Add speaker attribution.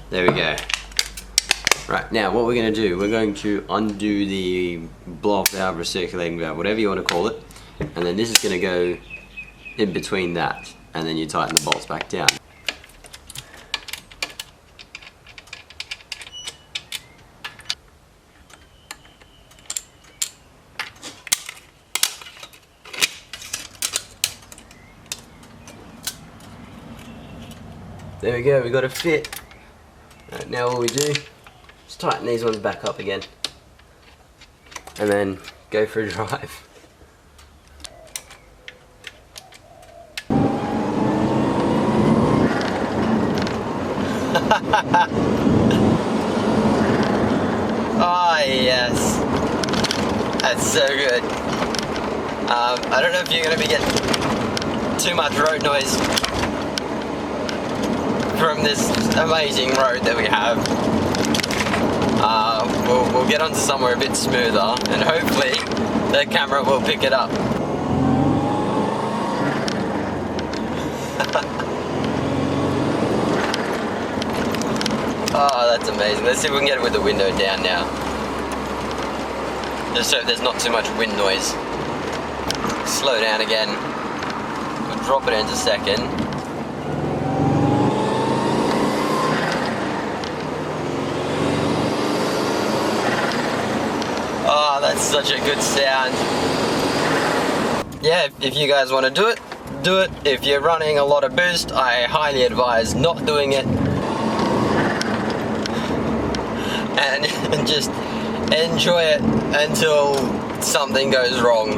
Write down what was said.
Speaker 1: There we go. Right, now what we're going to do, we're going to undo the blow-off valve, recirculating valve, whatever you want to call it, and then this is going to go in between that, and then you tighten the bolts back down. There we go, we got a fit. Right, now all we do is tighten these ones back up again and then go for a drive. Oh yes, that's so good. I don't know if you're going to be getting too much road noise from this amazing road that we have. We'll get onto somewhere a bit smoother and hopefully the camera will pick it up. Oh, that's amazing. Let's see if we can get it with the window down now. Just so there's not too much wind noise. Slow down again. We'll drop it in a second. Oh, that's such a good sound. Yeah, if you guys want to do it, do it. If you're running a lot of boost, I highly advise not doing it. And just enjoy it until something goes wrong.